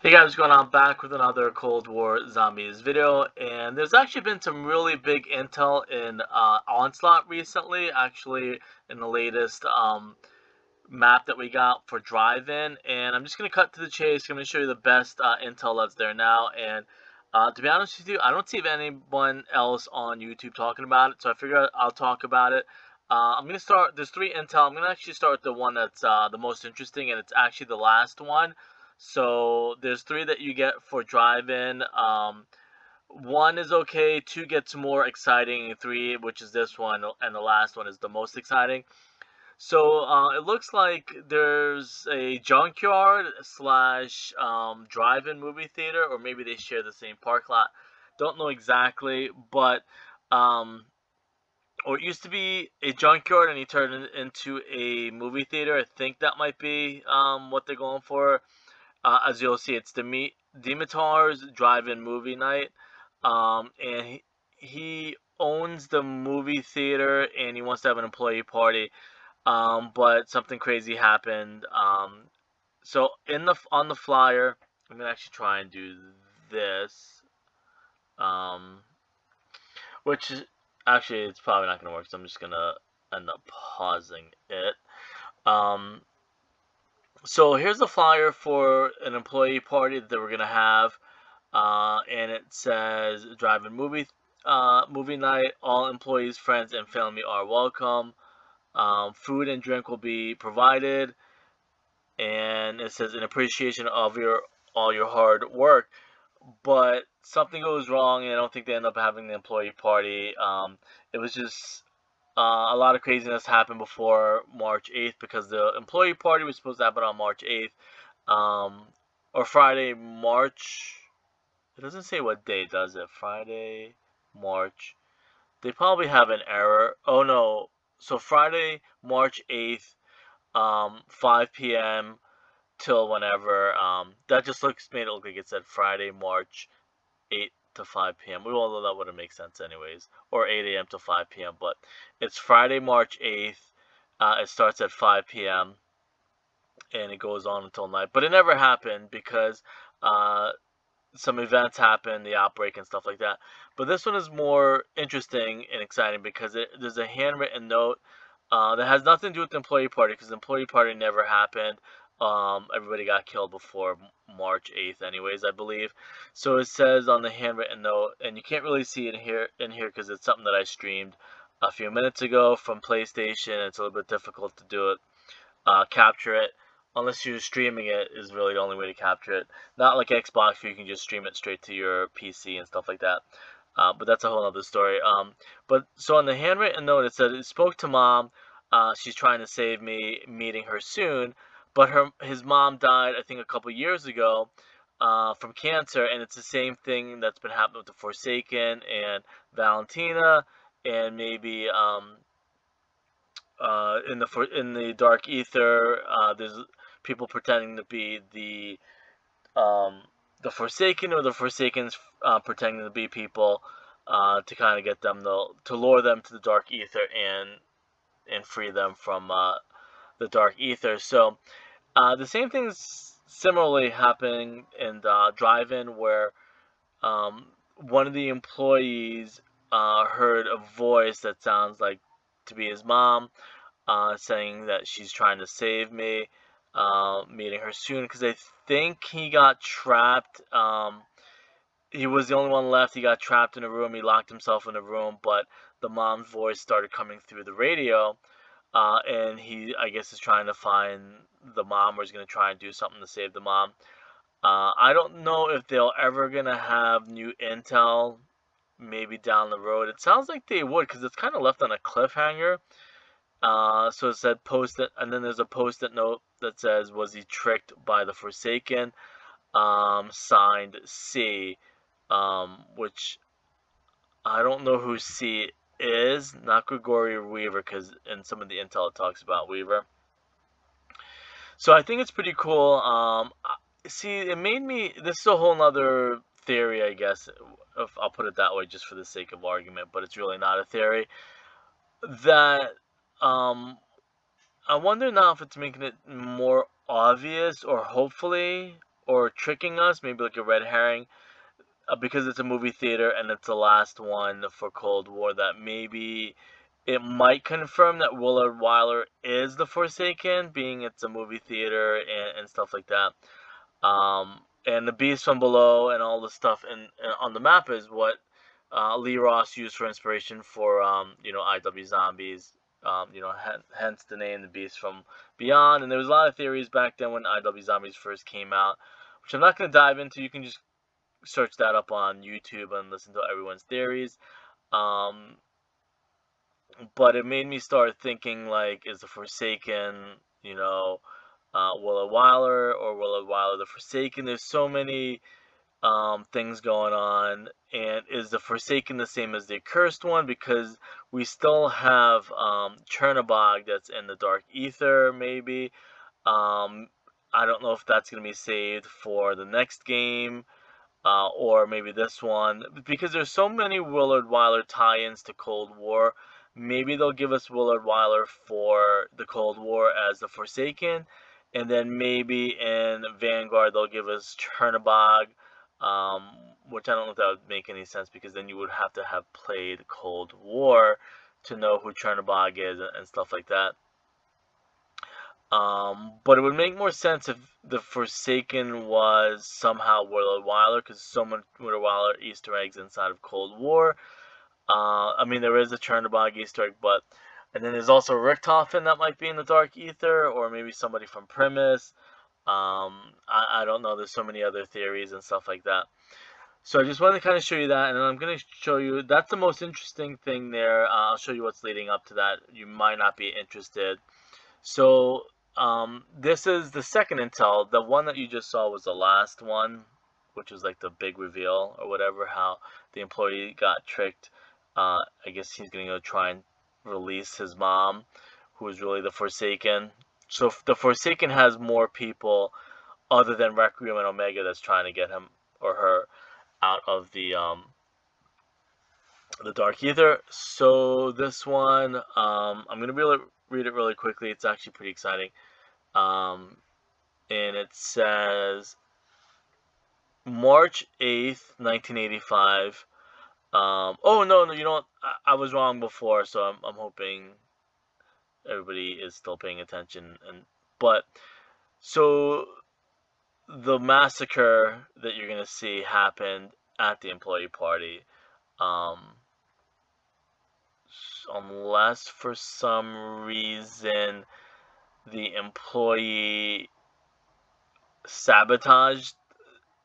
Hey guys, what's going on? Back with another Cold War Zombies video, and there's actually been some really big intel in Onslaught recently, actually in the latest map that we got for Drive-In, and I'm just going to cut to the chase. I'm going to show you the best intel that's there now, and to be honest with you, I don't see anyone else on YouTube talking about it, so I figure I'll talk about it. I'm going to start, there's three intel. I'm going to actually start with the one that's the most interesting, and it's actually the last one. So there's three that you get for drive-in. One is okay, two gets more exciting, three, which is this one, and the last one is the most exciting. So it looks like there's a junkyard slash drive-in movie theater, or maybe they share the same park lot. Don't know exactly, but um, or it used to be a junkyard and he turned it into a movie theater. I think that might be what they're going for. As you'll see, it's Dimitar's drive-in movie night, and he owns the movie theater and he wants to have an employee party. But something crazy happened. So on the flyer, I'm gonna actually try and do this, um, which is actually it's probably not gonna work. So I'm just gonna end up pausing it. Um, so here's the flyer for an employee party that we're gonna have, and it says drive-in movie night. All employees, friends, and family are welcome. Food and drink will be provided, and it says in appreciation of your all your hard work. But something goes wrong, and I don't think they end up having the employee party. It was just a lot of craziness happened before March 8th because the employee party was supposed to happen on March 8th, or Friday, March. It doesn't say what day, does it? Friday, March. They probably have an error. Oh no. So Friday, March 8th, 5 p.m. till whenever. That just made it look like it said Friday, March 8 to 5 p.m. We all know that wouldn't make sense anyways. Or 8 a.m. to 5 p.m. But it's Friday, March 8th. It starts at 5 p.m. and it goes on until night. But it never happened because uh, some events happened, the outbreak and stuff like that. But this one is more interesting and exciting because there's a handwritten note that has nothing to do with the employee party because the employee party never happened. Everybody got killed before March 8th, anyways, I believe. So it says on the handwritten note, and you can't really see it in here because it's something that I streamed a few minutes ago from PlayStation. It's a little bit difficult to do it, capture it. Unless you're streaming it, is really the only way to capture it. Not like Xbox where you can just stream it straight to your PC and stuff like that. But that's a whole other story. But so on the handwritten note, it said it spoke to mom. She's trying to save me, meeting her soon. But his mom died, I think, a couple years ago from cancer, and it's the same thing that's been happening with the Forsaken and Valentina, and maybe in the dark ether, there's people pretending to be um, the Forsaken, or the Forsakens pretending to be people to kind of get them to lure them to the dark ether and free them from the dark ether. So the same thing's similarly happening in the drive-in where one of the employees heard a voice that sounds like to be his mom, saying that she's trying to save me, meeting her soon because I think he got trapped. He was the only one left. He got trapped in a room. He locked himself in a room, but the mom's voice started coming through the radio, and he, I guess, is trying to find the mom, or is going to try and do something to save the mom. I don't know if they're ever going to have new intel, maybe down the road. It sounds like they would because it's kind of left on a cliffhanger. So it said post it, and then there's a post-it note that says, "Was he tricked by the Forsaken?" Signed C, which I don't know who C is. Not Gregory Weaver, because in some of the intel it talks about Weaver. So I think it's pretty cool. See, it made me. This is a whole nother theory, I guess. If I'll put it that way, just for the sake of argument, but it's really not a theory. That um, I wonder now if it's making it more obvious, or hopefully, or tricking us, maybe like a red herring, because it's a movie theater and it's the last one for Cold War, that maybe it might confirm that Willard Wyler is the Forsaken, being it's a movie theater and stuff like that. And the beast from below and all the stuff on the map is what Lee Ross used for inspiration for IW Zombies. Hence the name, the beast from beyond. And there was a lot of theories back then when IW Zombies first came out, which I'm not going to dive into. You can just search that up on YouTube and listen to everyone's theories. Um, but it made me start thinking, like, is the Forsaken, Willard Wyler, or Willard Wyler the Forsaken? There's so many things going on. And is the Forsaken the same as the Accursed one? Because we still have Chernobog that's in the Dark Ether, maybe. I don't know if that's going to be saved for the next game. Or maybe this one, because there's so many Willard Wyler tie-ins to Cold War. Maybe they'll give us Willard Wyler for the Cold War as the Forsaken, and then maybe in Vanguard they'll give us Chernobog, which I don't know if that would make any sense, because then you would have to have played Cold War to know who Chernobog is and stuff like that. But it would make more sense if the Forsaken was somehow Willard Wyler, because so much Willard Wyler Easter eggs inside of Cold War. I mean, there is a Chernobog Easter egg, and then there's also Richtofen that might be in the Dark Ether, or maybe somebody from Primus. I don't know. There's so many other theories and stuff like that. So I just wanted to kind of show you that, and then I'm going to show you, that's the most interesting thing there. I'll show you what's leading up to that. You might not be interested. So this is the second intel. The one that you just saw was the last one, which was like the big reveal or whatever, how the employee got tricked. I guess he's going to go try and release his mom, who is really the Forsaken. So the Forsaken has more people other than Requiem and Omega that's trying to get him or her out of the Dark Ether. So this one, I'm going to read it really quickly. It's actually pretty exciting. And it says March 8th, 1985. Oh, no, you know what? I was wrong before, so I'm hoping everybody is still paying attention. But so the massacre that you're going to see happened at the employee party. Unless for some reason the employee sabotaged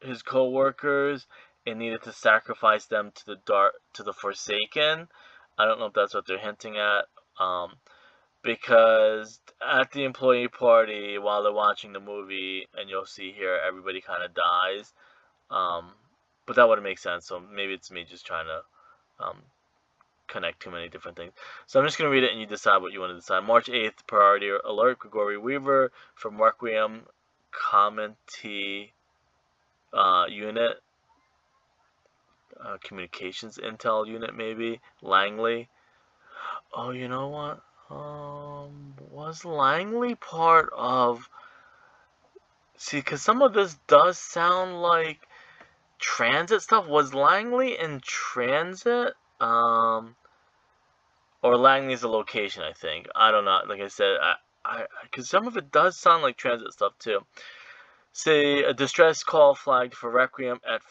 his co-workers and needed to sacrifice them to the Forsaken. I don't know if that's what they're hinting at. Because at the employee party, while they're watching the movie, and you'll see here, everybody kind of dies. But that wouldn't make sense, so maybe it's me just trying to connect too many different things. So I'm just going to read it and you decide what you want to decide. March 8th, priority alert, Gregory Weaver from Requiem Commentee Unit, Communications Intel Unit maybe, Langley. Oh, you know what? Was Langley part of... See, because some of this does sound like transit stuff. Was Langley in transit? Or Langley's a location, I think. I don't know. Like I said, because some of it does sound like transit stuff too. Say a distress call flagged for Requiem at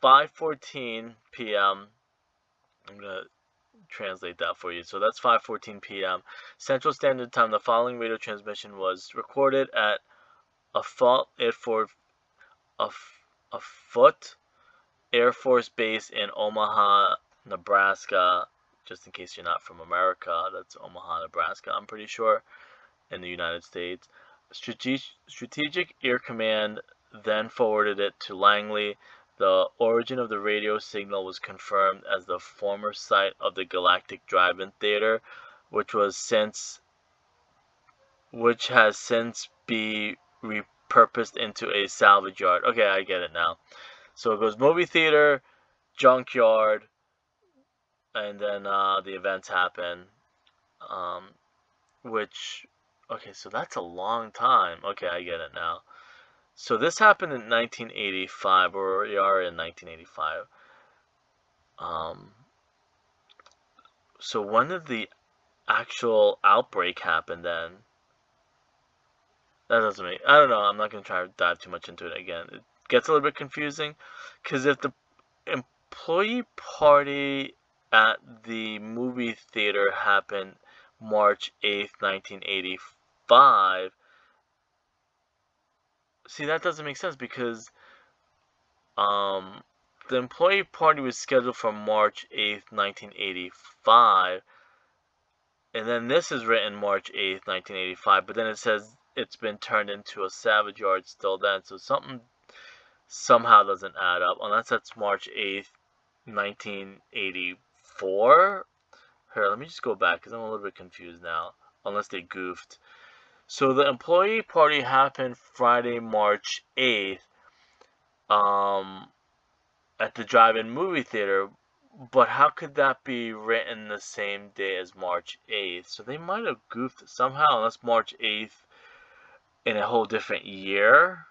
5:14 p.m. I'm gonna translate that for you. So that's 5:14 p.m. Central Standard Time. The following radio transmission was recorded at a Foot Air Force Base in Omaha, Nebraska. Just in case you're not from America, that's Omaha, Nebraska, I'm pretty sure, in the United States. Strategic Air Command then forwarded it to Langley. The origin of the radio signal was confirmed as the former site of the Galactic Drive-In Theater, which has since been repurposed into a salvage yard. Okay, I get it now. So it goes movie theater, junkyard, and then the events happen, which, okay, so that's a long time. Okay, I get it now. So this happened in 1985, or we are in 1985. So when did the actual outbreak happen then? That doesn't make. I don't know. I'm not gonna try to dive too much into it again. It gets a little bit confusing, because if the employee party at the movie theater happened March 8th, 1985, see, that doesn't make sense, because um the employee party was scheduled for March 8th, 1985, and then this is written March 8th, 1985, but then it says it's been turned into a Savage Yard still then, so something somehow doesn't add up, unless that's March 8th, 1984. Here, let me just go back, because I'm a little bit confused now, unless they goofed. So the employee party happened Friday, March 8th, um, at the drive-in movie theater, but how could that be written the same day as March 8th? So they might have goofed somehow, unless March 8th in a whole different year.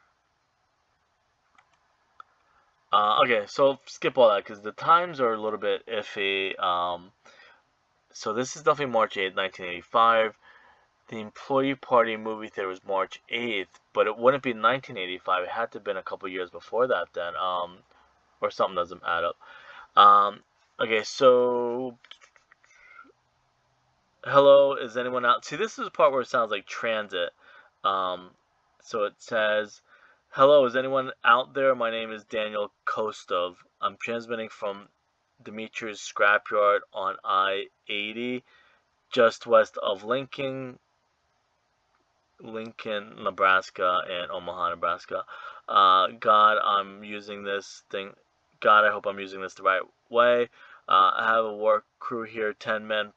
Okay, so skip all that, because the times are a little bit iffy. So this is definitely March 8th, 1985. The employee party movie theater was March 8th, but it wouldn't be 1985. It had to have been a couple years before that then, or something doesn't add up. Okay, so hello, is anyone out? See, this is the part where it sounds like transit. Um, so it says, hello, is anyone out there? My name is Daniel Kostov. I'm transmitting from Dimitri's scrapyard on I-80, just west of Lincoln, Nebraska, and Omaha, Nebraska. God, I'm using this thing. God, I hope I'm using this the right way. I have a work crew here, 10 men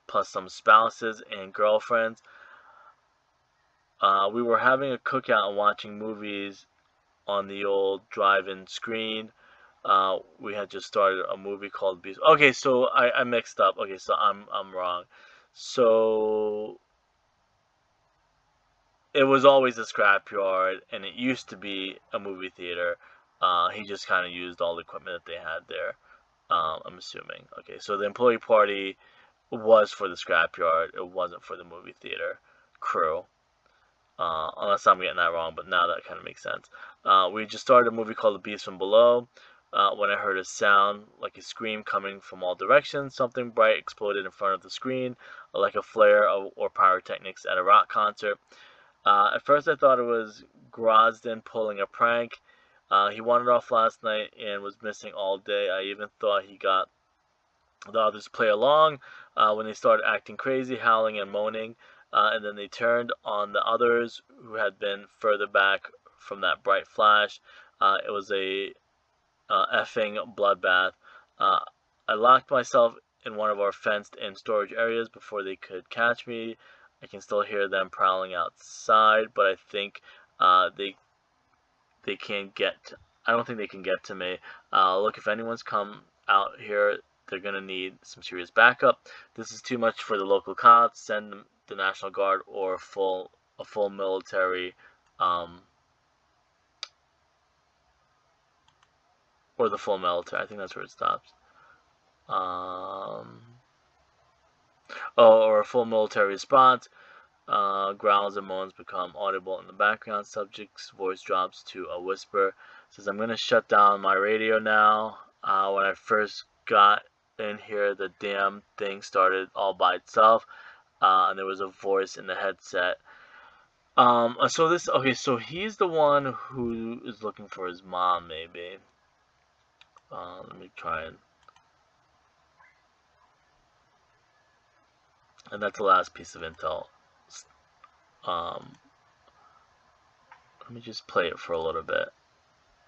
plus some spouses and girlfriends. We were having a cookout and watching movies on the old drive-in screen. We had just started a movie called Beast. Okay, so I mixed up. Okay, so I'm wrong. So it was always a scrapyard, and it used to be a movie theater. He just kind of used all the equipment that they had there. I'm assuming. Okay, so the employee party was for the scrapyard. It wasn't for the movie theater crew. Unless I'm getting that wrong, but now that kind of makes sense. We just started a movie called The Beast from Below. When I heard a sound like a scream coming from all directions, something bright exploded in front of the screen, like a flare or pyrotechnics at a rock concert. At first, I thought it was Grosden pulling a prank. He wandered off last night and was missing all day. I even thought he got the others to play along when they started acting crazy, howling and moaning. And then they turned on the others who had been further back from that bright flash. It was a effing bloodbath. Uh, I locked myself in one of our fenced-in storage areas before they could catch me. I can still hear them prowling outside, but I think they can't get. I don't think they can get to me. Look, if anyone's come out here, they're gonna need some serious backup. This is too much for the local cops. Send the National Guard or a full military, um, or the full military. I think that's where it stops. Um, or a full military response. Growls and moans become audible in the background. Subject's voice drops to a whisper. Says, I'm going to shut down my radio now. When I first got in here, the damn thing started all by itself. And there was a voice in the headset. Okay, so he's the one who is looking for his mom, maybe. Let me try and that's the last piece of intel. Um, Let me just play it for a little bit.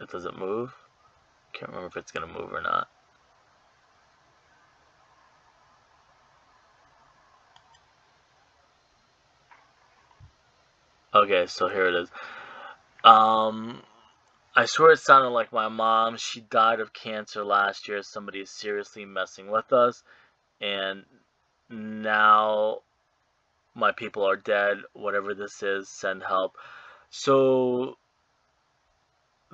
It doesn't move. Can't remember if it's gonna move or not. Okay, so here it is. I swear it sounded like my mom. She died of cancer last year. Somebody is seriously messing with us, and now my people are dead. Whatever this is, send help. So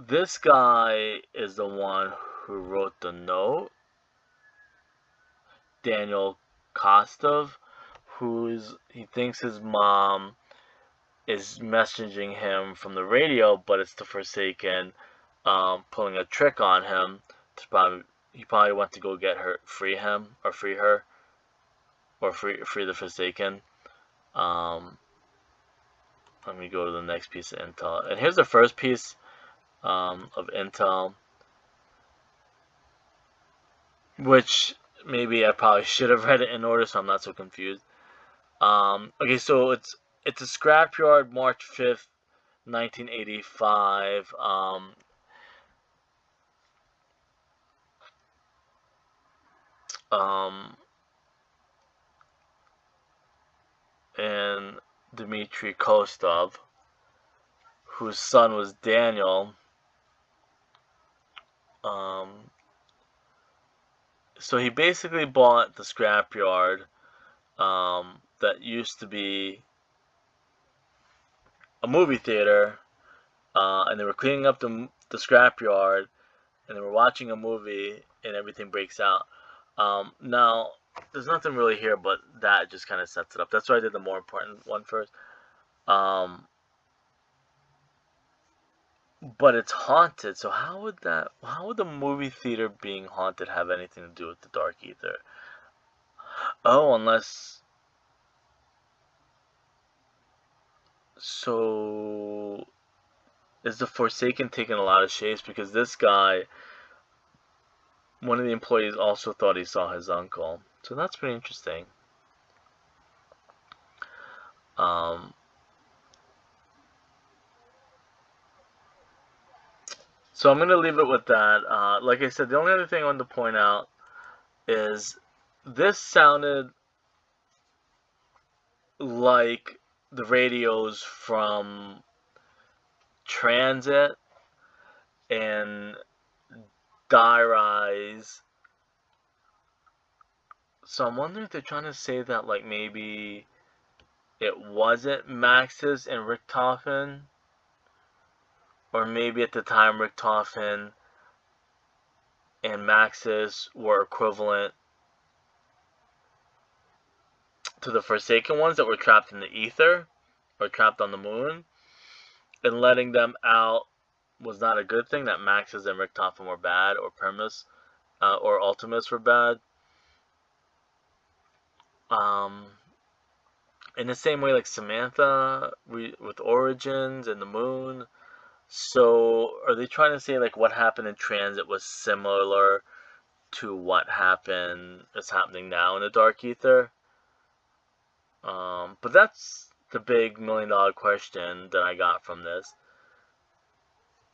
this guy is the one who wrote the note, Daniel Kostov, he thinks his mom is messaging him from the radio, but it's the Forsaken pulling a trick on him. He probably went to go get her, free her, or free the Forsaken. Let me go to the next piece of intel, and here's the first piece of intel, which maybe I probably should have read it in order, so I'm not so confused. Okay, so it's a scrapyard, March 5th, 1985. And Dmitry Kostov, whose son was Daniel. So he basically bought the scrapyard that used to be a movie theater, and they were cleaning up the scrapyard, and they were watching a movie, and everything breaks out. Now, there's nothing really here, but that just kind of sets it up. That's why I did the more important one first. But it's haunted, so how would the movie theater being haunted have anything to do with the Dark Ether? Oh, unless... So... Is the Forsaken taking a lot of shapes? Because this guy, one of the employees, also thought he saw his uncle. So that's pretty interesting. So I'm going to leave it with that. Like I said, the only other thing I wanted to point out is this sounded like the radios from TRANZIT and DriveIn. So I'm wondering if they're trying to say that, like, maybe it wasn't Maxis and Richtofen, or maybe at the time Richtofen and Maxis were equivalent to the Forsaken ones that were trapped in the ether or trapped on the moon, and letting them out was not a good thing, that Maxis and Richtofen were bad, or Primus or Ultimus were bad. In the same way, like Samantha with Origins and the moon. So are they trying to say, like, what happened in TRANZIT was similar to what is happening now in the Dark Ether? But that's the big $1,000,000 question that I got from this.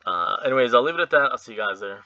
Anyways, I'll leave it at that. I'll see you guys there.